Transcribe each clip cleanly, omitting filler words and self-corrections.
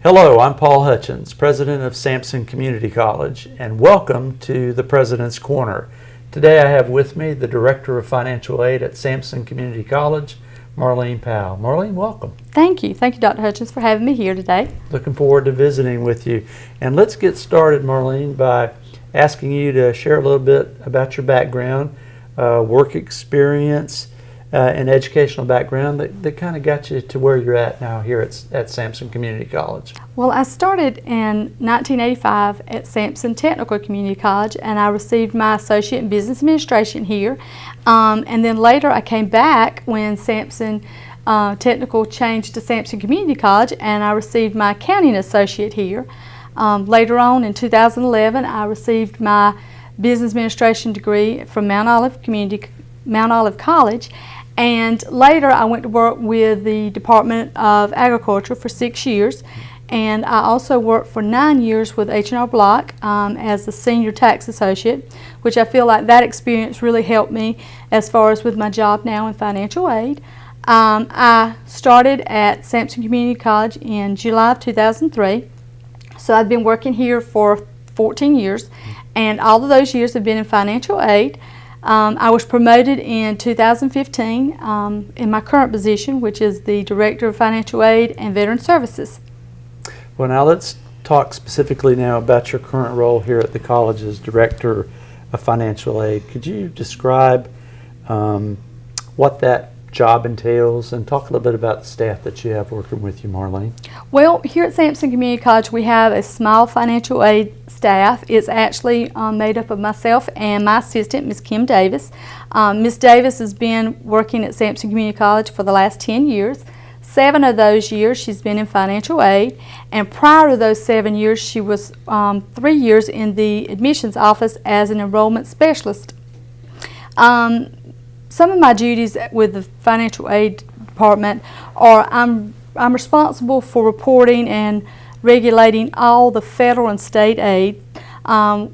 Hello, I'm Paul Hutchins, President of Sampson Community College, and welcome to the President's Corner. Today I have with me the Director of Financial Aid at Sampson Community College, Marleen Powell. Marleen, welcome. Thank you. Thank you, Dr. Hutchins, for having me here today. Looking forward to visiting with you. And let's get started, Marleen, by asking you to share a little bit about your background, work experience, and educational background that kind of got you to where you're at now here at Sampson Community College. Well, I started in 1985 at Sampson Technical Community College, and I received my associate in business administration here. And then later I came back when Sampson Technical changed to Sampson Community College, and I received my accounting associate here. Later on in 2011, I received my business administration degree from Mount Olive College. And later I went to work with the Department of Agriculture for 6 years, and I also worked for 9 years with H&R Block as a senior tax associate, which I feel like that experience really helped me as far as with my job now in financial aid. I started at Sampson Community College in July of 2003, so I've been working here for 14 years, and all of those years have been in financial aid. I was promoted in 2015 in my current position, which is the Director of Financial Aid and Veteran Services. Well, now let's talk specifically now about your current role here at the college as Director of Financial Aid. Could you describe what that job entails and talk a little bit about the staff that you have working with you, Marleen? Well, here at Sampson Community College we have a small financial aid staff. It's actually made up of myself and my assistant, Ms. Kim Davis. Ms. Davis has been working at Sampson Community College for the last 10 years. 7 of those years she's been in financial aid, and prior to those 7 years she was 3 years in the admissions office as an enrollment specialist. Some of my duties with the financial aid department are I'm responsible for reporting and regulating all the federal and state aid,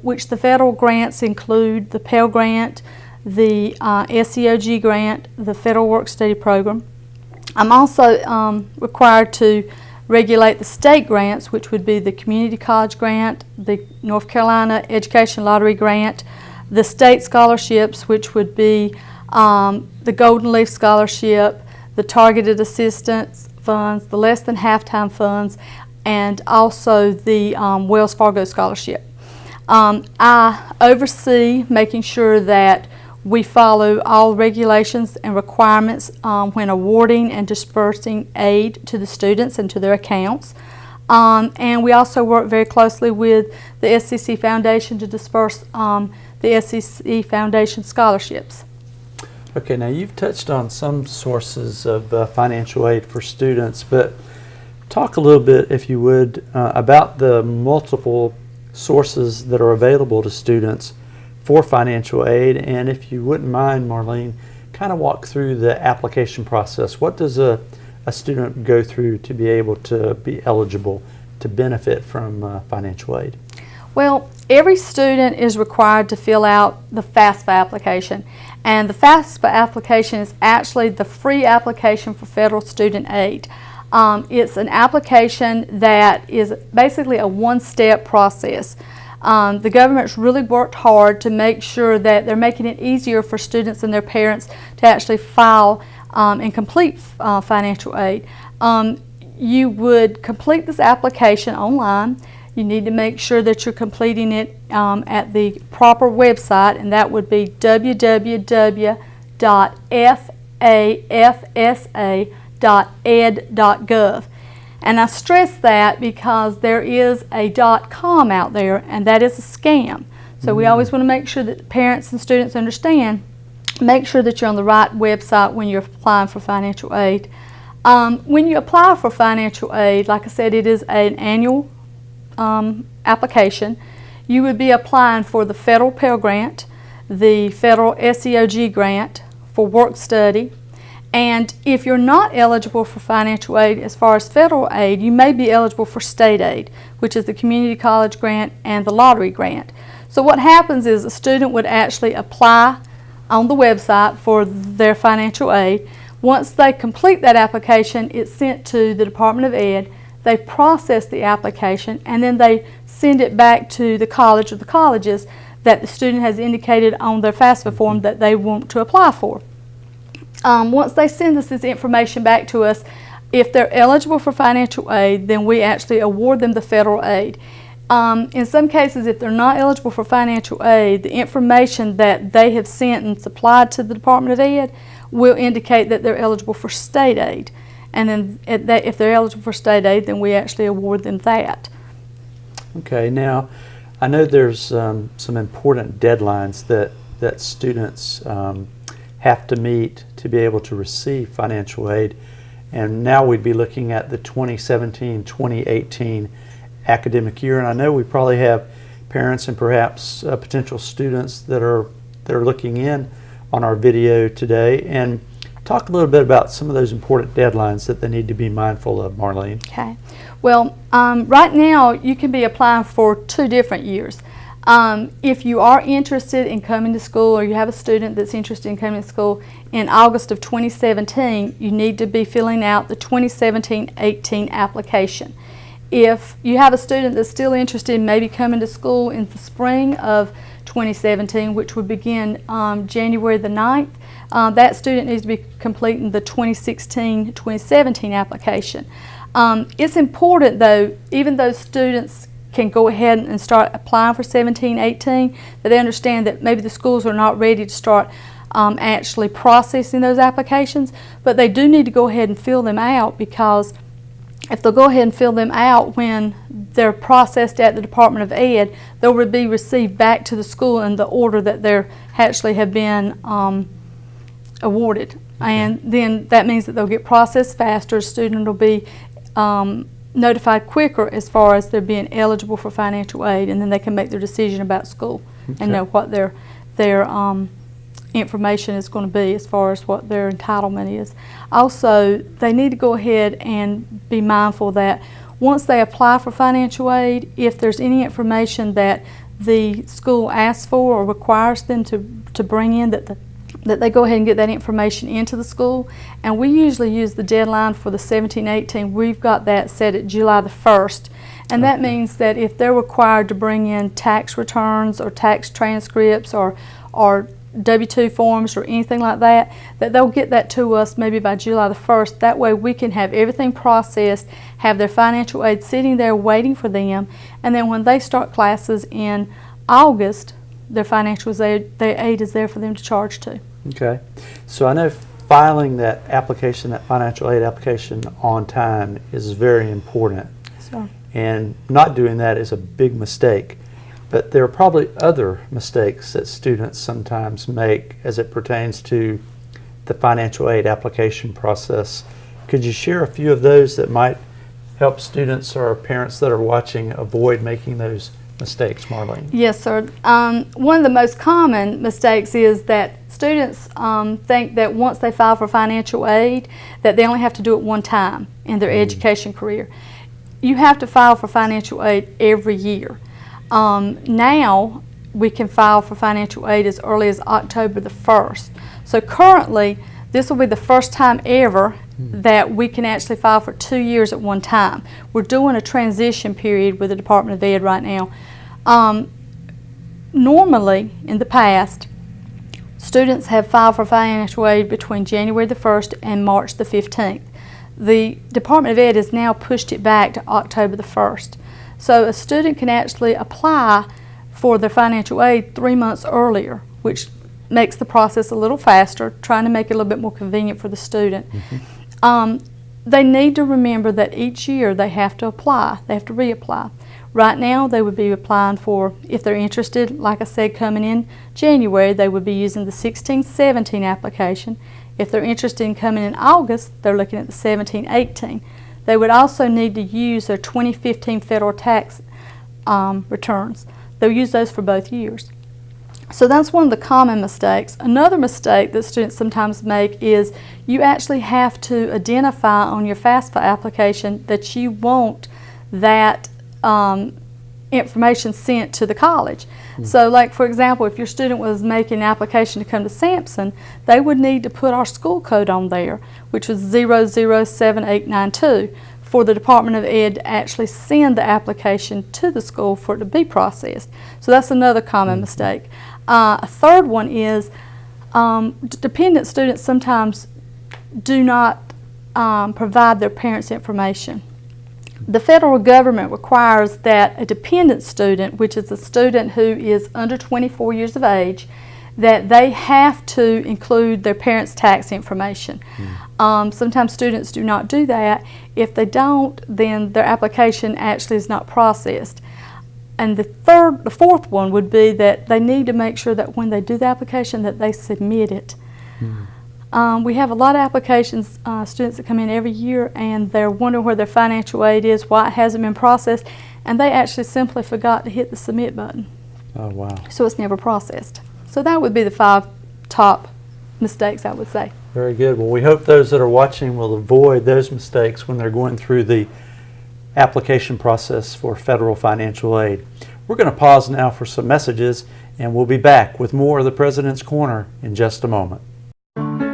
which the federal grants include the Pell Grant, the SEOG grant, the Federal Work Study Program. I'm also required to regulate the state grants, which would be the Community College Grant, the North Carolina Education Lottery Grant, the state scholarships, which would be the Golden Leaf Scholarship, the Targeted Assistance Funds, the Less Than Half-Time Funds, and also the Wells Fargo Scholarship. I oversee making sure that we follow all regulations and requirements when awarding and dispersing aid to the students and to their accounts. And we also work very closely with the SEC Foundation to disperse the SEC Foundation scholarships. Okay, now you've touched on some sources of financial aid for students, but talk a little bit, if you would, about the multiple sources that are available to students for financial aid, and if you wouldn't mind, Marleen, kind of walk through the application process. What does a student go through to be able to be eligible to benefit from financial aid? Well, every student is required to fill out the FAFSA application, and the FAFSA application is actually the free application for federal student aid. It's an application that is basically a one-step process. The government's really worked hard to make sure that they're making it easier for students and their parents to actually file and complete financial aid. You would complete this application online. You need to make sure that you're completing it at the proper website, and that would be www.fafsa.ed.gov. And I stress that because there is a .com out there, and that is a scam. So we always want to make sure that parents and students understand, make sure that you're on the right website when you're applying for financial aid. When you apply for financial aid, like I said, it is an annual application. You would be applying for the federal Pell Grant, the federal SEOG grant for work study, and if you're not eligible for financial aid as far as federal aid, you may be eligible for state aid, which is the Community College Grant and the Lottery Grant. So what happens is a student would actually apply on the website for their financial aid. Once they complete that application, it's sent to the Department of Ed. they process the application, and then they send it back to the college or the colleges that the student has indicated on their FAFSA form that they want to apply for. Once they send us this information back to us, if they're eligible for financial aid, then we actually award them the federal aid. In some cases, if they're not eligible for financial aid, the information that they have sent and supplied to the Department of Ed will indicate that they're eligible for state aid. And then if they're eligible for state aid, then we actually award them that. Okay, now I know there's some important deadlines that students have to meet to be able to receive financial aid. And now we'd be looking at the 2017-2018 academic year. And I know we probably have parents and perhaps potential students that are looking in on our video today. And talk a little bit about some of those important deadlines that they need to be mindful of, Marleen. Okay. Well, right now you can be applying for 2 different years. If you are interested in coming to school, or you have a student that's interested in coming to school in August of 2017, you need to be filling out the 2017-18 application. If you have a student that's still interested in maybe coming to school in the spring of 2017, which would begin January the 9th, that student needs to be completing the 2016-2017 application. It's important though, even though students can go ahead and start applying for 17-18, that they understand that maybe the schools are not ready to start actually processing those applications, but they do need to go ahead and fill them out, because if they'll go ahead and fill them out when they're processed at the Department of Ed, they'll be received back to the school in the order that they actually have been awarded. And then that means that they'll get processed faster. A student will be notified quicker as far as they're being eligible for financial aid, and then they can make their decision about school and know what their information is going to be as far as what their entitlement is. Also, they need to go ahead and be mindful that once they apply for financial aid, if there's any information that the school asks for or requires them to bring in, that they go ahead and get that information into the school. And we usually use the deadline for the 17-18. We've got that set at July the 1st. And that means that if they're required to bring in tax returns or tax transcripts or W-2 forms or anything like that, that they'll get that to us maybe by July the 1st. That way we can have everything processed, have their financial aid sitting there waiting for them, and then when they start classes in August, their financial aid is there for them to charge to. Okay, so I know filing that application, that financial aid application on time is very important. So, And not doing that is a big mistake. But there are probably other mistakes that students sometimes make as it pertains to the financial aid application process. Could you share a few of those that might help students or parents that are watching avoid making those mistakes, Marleen? yes, sir. One of the most common mistakes is that students think that once they file for financial aid, that they only have to do it one time in their education career. You have to file for financial aid every year. Now we can file for financial aid as early as October the 1st. So currently, this will be the first time ever that we can actually file for 2 years at one time. We're doing a transition period with the Department of Ed right now. Normally, in the past, students have filed for financial aid between January the 1st and March the 15th. The Department of Ed has now pushed it back to October the 1st. So a student can actually apply for their financial aid 3 months earlier, which makes the process a little faster, trying to make it a little bit more convenient for the student. They need to remember that each year they have to apply, they have to reapply. Right now they would be applying for, if they're interested, like I said, coming in January, they would be using the 16-17 application. If they're interested in coming in August, they're looking at the 17-18. They would also need to use their 2015 federal tax returns. They'll use those for both years. So that's one of the common mistakes. Another mistake that students sometimes make is you actually have to identify on your FAFSA application that you want that information sent to the college. So like for example, if your student was making an application to come to Sampson, they would need to put our school code on there, which was 007892 for the Department of Ed to actually send the application to the school for it to be processed. So that's another common mistake. A third one is dependent students sometimes do not provide their parents' information. The federal government requires that a dependent student, which is a student who is under 24 years of age, that they have to include their parents' tax information. Sometimes students do not do that. If they don't, then their application actually is not processed. And the fourth one would be that they need to make sure that when they do the application that they submit it. We have a lot of applications, students that come in every year, and they're wondering where their financial aid is, why it hasn't been processed, and they actually simply forgot to hit the submit button. Oh, wow. So it's never processed. So that would be the 5 top mistakes, I would say. Very good. Well, we hope those that are watching will avoid those mistakes when they're going through the application process for federal financial aid. We're going to pause now for some messages, and we'll be back with more of the President's Corner in just a moment.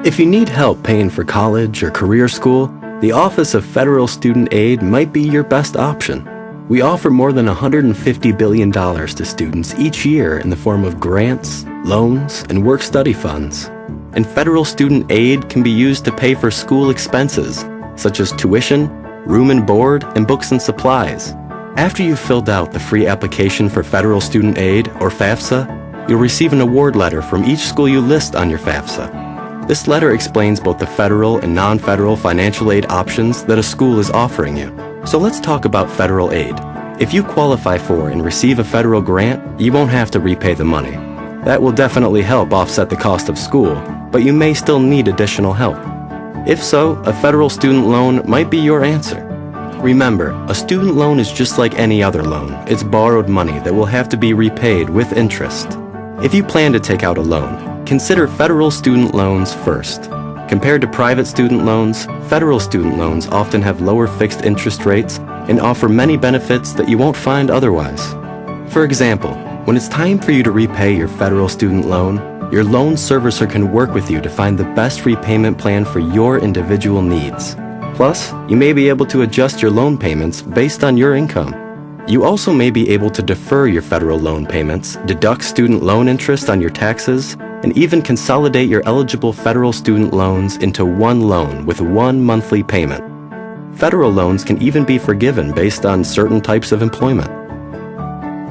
If you need help paying for college or career school, the Office of Federal Student Aid might be your best option. We offer more than $150 billion to students each year in the form of grants, loans, and work-study funds. And federal student aid can be used to pay for school expenses, such as tuition, room and board, and books and supplies. After you've filled out the free application for federal student aid, or FAFSA, you'll receive an award letter from each school you list on your FAFSA. This letter explains both the federal and non-federal financial aid options that a school is offering you. So let's talk about federal aid. If you qualify for and receive a federal grant, you won't have to repay the money. That will definitely help offset the cost of school, but you may still need additional help. If so, a federal student loan might be your answer. Remember, a student loan is just like any other loan. It's borrowed money that will have to be repaid with interest. If you plan to take out a loan, consider federal student loans first. Compared to private student loans, federal student loans often have lower fixed interest rates and offer many benefits that you won't find otherwise. For example, when it's time for you to repay your federal student loan, your loan servicer can work with you to find the best repayment plan for your individual needs. Plus, you may be able to adjust your loan payments based on your income. You also may be able to defer your federal loan payments, deduct student loan interest on your taxes, and even consolidate your eligible federal student loans into one loan with one monthly payment. Federal loans can even be forgiven based on certain types of employment.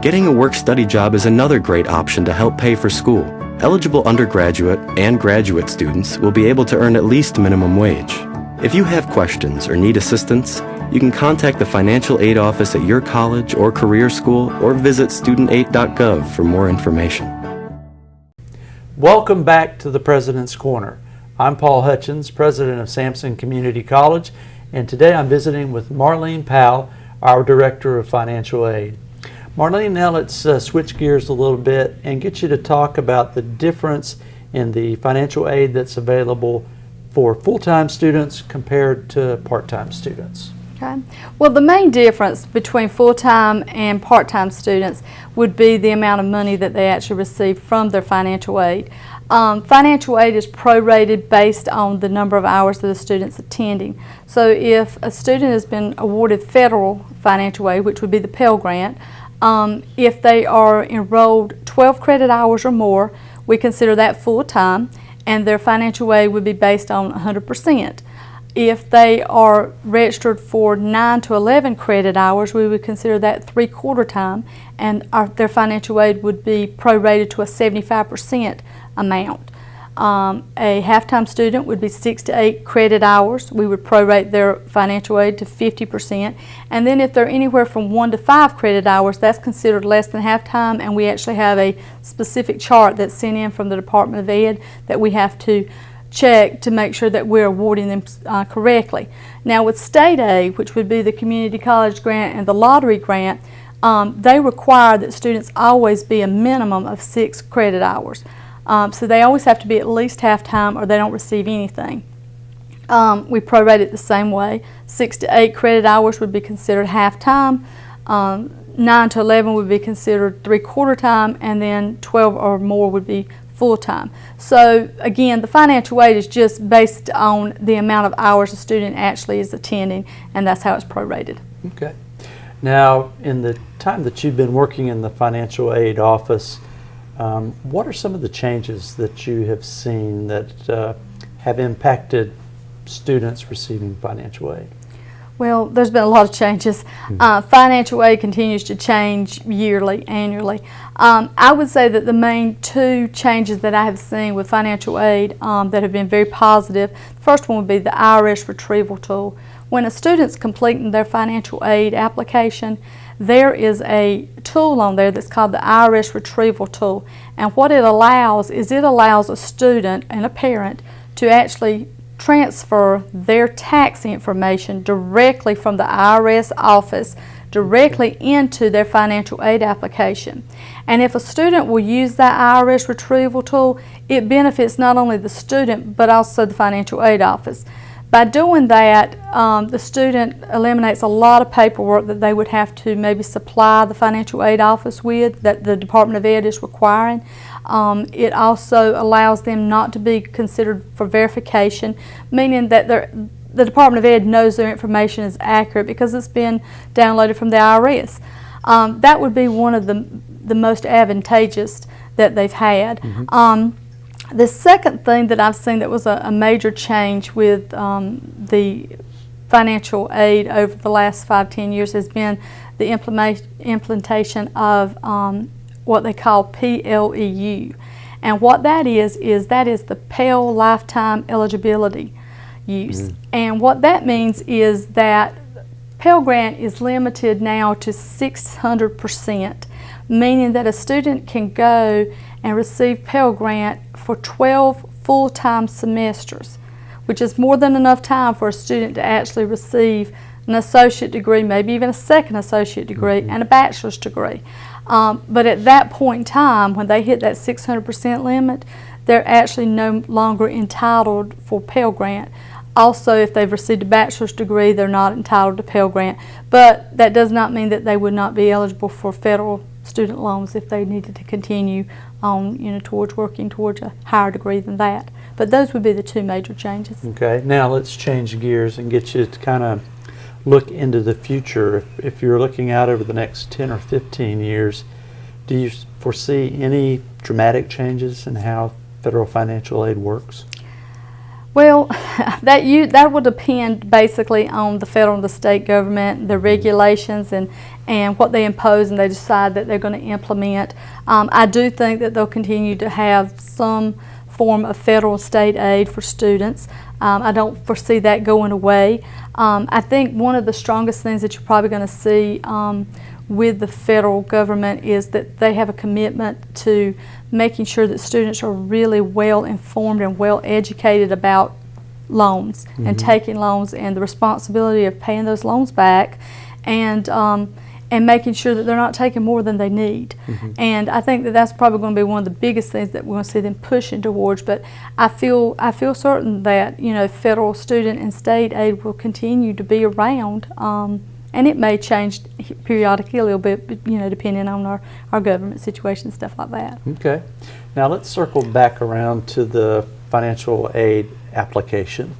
Getting a work-study job is another great option to help pay for school. Eligible undergraduate and graduate students will be able to earn at least minimum wage. If you have questions or need assistance, you can contact the financial aid office at your college or career school or visit studentaid.gov for more information. Welcome back to the President's Corner. I'm Paul Hutchins, president of Sampson Community College, and today I'm visiting with Marleen Powell, our Director of Financial Aid. Marleen, now let's switch gears a little bit and get you to talk about the difference in the financial aid that's available for full-time students compared to part-time students. Okay. Well, the main difference between full-time and part-time students would be the amount of money that they actually receive from their financial aid. Financial aid is prorated based on the number of hours that a student's attending. So if a student has been awarded federal financial aid, which would be the Pell Grant, if they are enrolled 12 credit hours or more, we consider that full-time, and their financial aid would be based on 100%. If they are registered for 9 to 11 credit hours, we would consider that 3/4 time, and their financial aid would be prorated to a 75% amount. A half-time student would be 6 to 8 credit hours. We would prorate their financial aid to 50%. And then if they're anywhere from 1 to 5 credit hours, that's considered less than half-time, and we actually have a specific chart that's sent in from the Department of Ed that we have to check to make sure that we're awarding them correctly. Now with state aid, which would be the community college grant and the lottery grant, they require that students always be a minimum of 6 credit hours. So they always have to be at least half-time or they don't receive anything. We prorate it the same way. 6 to 8 credit hours would be considered half-time, 9 to 11 would be considered 3/4 time, and then 12 or more would be full-time. So again, the financial aid is just based on the amount of hours a student actually is attending, and that's how it's prorated. Okay. Now, in the time that you've been working in the financial aid office, what are some of the changes that you have seen that have impacted students receiving financial aid? Well, there's been a lot of changes. Financial aid continues to change yearly, annually. I would say that the main two changes that I have seen with financial aid that have been very positive, the first one would be the IRS retrieval tool. When a student's completing their financial aid application, there is a tool on there that's called the IRS retrieval tool. And what it allows is it allows a student and a parent to actually transfer their tax information directly from the IRS office directly into their financial aid application. And if a student will use that IRS retrieval tool, it benefits not only the student but also the financial aid office. By doing that, the student eliminates a lot of paperwork that they would have to maybe supply the financial aid office with, that the Department of Ed is requiring. It also allows them not to be considered for verification, meaning that the Department of Ed knows their information is accurate because it's been downloaded from the IRS. That would be one of the most advantageous that they've had. The second thing that I've seen that was a major change with the financial aid over the last 5-10 years has been the implementation of what they call PLEU. And what that is the Pell Lifetime Eligibility Use. And what that means is that Pell Grant is limited now to 600%, meaning that a student can go and receive Pell Grant for 12 full-time semesters, which is more than enough time for a student to actually receive an associate degree, maybe even a second associate degree, and a bachelor's degree. But at that point in time, when they hit that 600% limit, they're actually no longer entitled for Pell Grant. Also, if they've received a bachelor's degree, they're not entitled to Pell Grant. But that does not mean that they would not be eligible for federal student loans if they needed to continue on, towards working towards a higher degree than that. But those would be the two major changes. Okay, now let's change gears and get you to kind of look into the future. If you're looking out over the next 10 or 15 years, do you foresee any dramatic changes in how federal financial aid works? Well, that would depend basically on the federal and the state government, the regulations and what they impose and they decide that they're going to implement. I do think that they'll continue to have some form of federal and state aid for students. I don't foresee that going away. I think one of the strongest things that you're probably going to see with the federal government is that they have a commitment to making sure that students are really well informed and well educated about loans and taking loans and the responsibility of paying those loans back and making sure that they're not taking more than they need. And I think that that's probably going to be one of the biggest things that we're going to see them pushing towards. But I feel certain that federal student and state aid will continue to be around. And it may change periodically a little bit, depending on our government situation and stuff like that. Okay. Now let's circle back around to the financial aid application.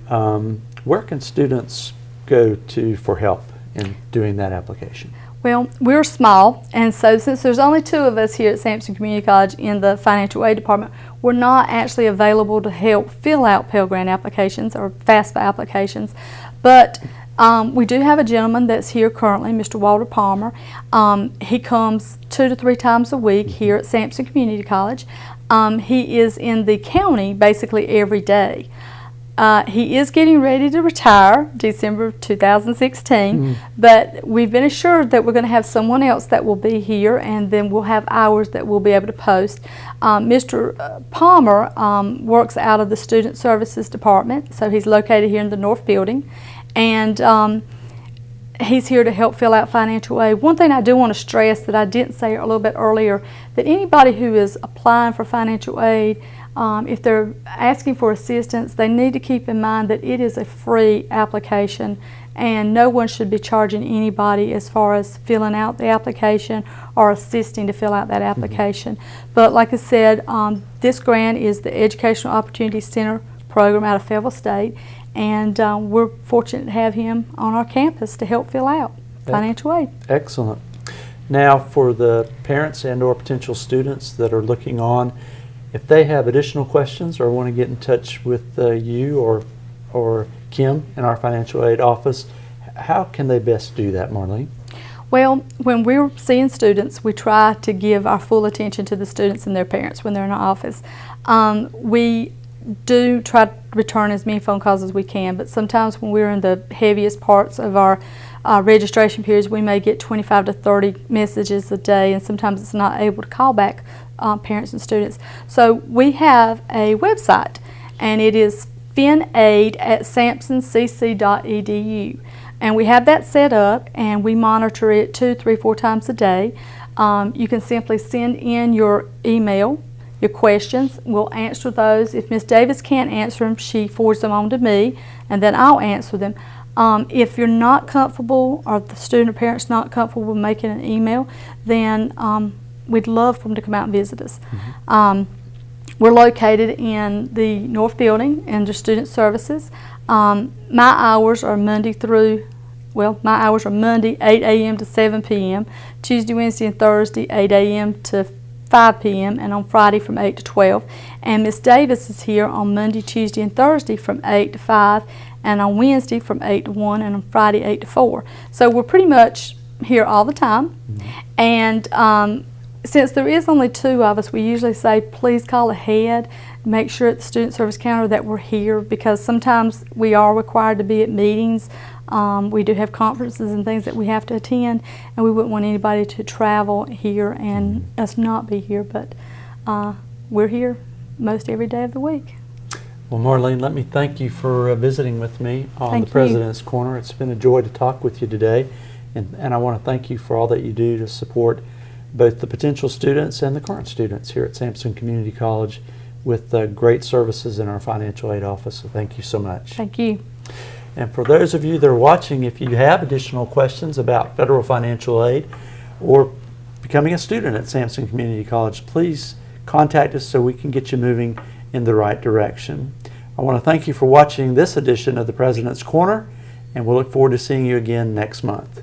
Where can students go to for help in doing that application? Well, we're small, and so since there's only 2 of us here at Sampson Community College in the financial aid department, we're not actually available to help fill out Pell Grant applications or FAFSA applications. But we do have a gentleman that's here currently, Mr. Walter Palmer. He comes 2 to 3 times a week here at Sampson Community College. He is in the county basically every day. He is getting ready to retire December of 2016, but we've been assured that we're going to have someone else that will be here, and then we'll have hours that we'll be able to post. Mr. Palmer works out of the Student Services Department, so he's located here in the North Building, and he's here to help fill out financial aid. One thing I do want to stress that I didn't say a little bit earlier, that anybody who is applying for financial aid, if they're asking for assistance, they need to keep in mind that it is a free application and no one should be charging anybody as far as filling out the application or assisting to fill out that application. But like I said, this grant is the Educational Opportunity Center program out of Fayetteville State, and we're fortunate to have him on our campus to help fill out financial aid. Excellent. Now, for the parents and or potential students that are looking on, if they have additional questions or want to get in touch with you or Kim in our financial aid office, how can they best do that, Marleen? Well, when we're seeing students, we try to give our full attention to the students and their parents when they're in our office. We do try to return as many phone calls as we can, but sometimes when we're in the heaviest parts of our registration periods, we may get 25 to 30 messages a day, and sometimes it's not able to call back parents and students. So we have a website, and it is finaid@sampsoncc.edu. And we have that set up, and we monitor it 2, 3, 4 times a day. You can simply send in your email, your questions. We'll answer those. If Ms. Davis can't answer them, she forwards them on to me, and then I'll answer them. If you're not comfortable, or if the student or parent's not comfortable with making an email, then we'd love for them to come out and visit us. We're located in the North Building under Student Services. My hours are Monday, 8 a.m. to 7 p.m., Tuesday, Wednesday, and Thursday, 8 a.m. to 5 p.m., and on Friday from 8 to 12. And Miss Davis is here on Monday, Tuesday, and Thursday from 8 to 5, and on Wednesday from 8 to 1, and on Friday 8 to 4. So we're pretty much here all the time. And since there is only 2 of us, we usually say please call ahead, make sure at the student service counter that we're here, because sometimes we are required to be at meetings. We do have conferences and things that we have to attend, and we wouldn't want anybody to travel here and us not be here, but we're here most every day of the week. Well, Marleen, let me thank you for visiting with me on Thank the you. President's Corner. It's been a joy to talk with you today, and I want to thank you for all that you do to support both the potential students and the current students here at Sampson Community College with great services in our financial aid office. So thank you so much. Thank you. And for those of you that are watching, if you have additional questions about federal financial aid or becoming a student at Sampson Community College, please contact us so we can get you moving in the right direction. I want to thank you for watching this edition of the President's Corner, and we'll look forward to seeing you again next month.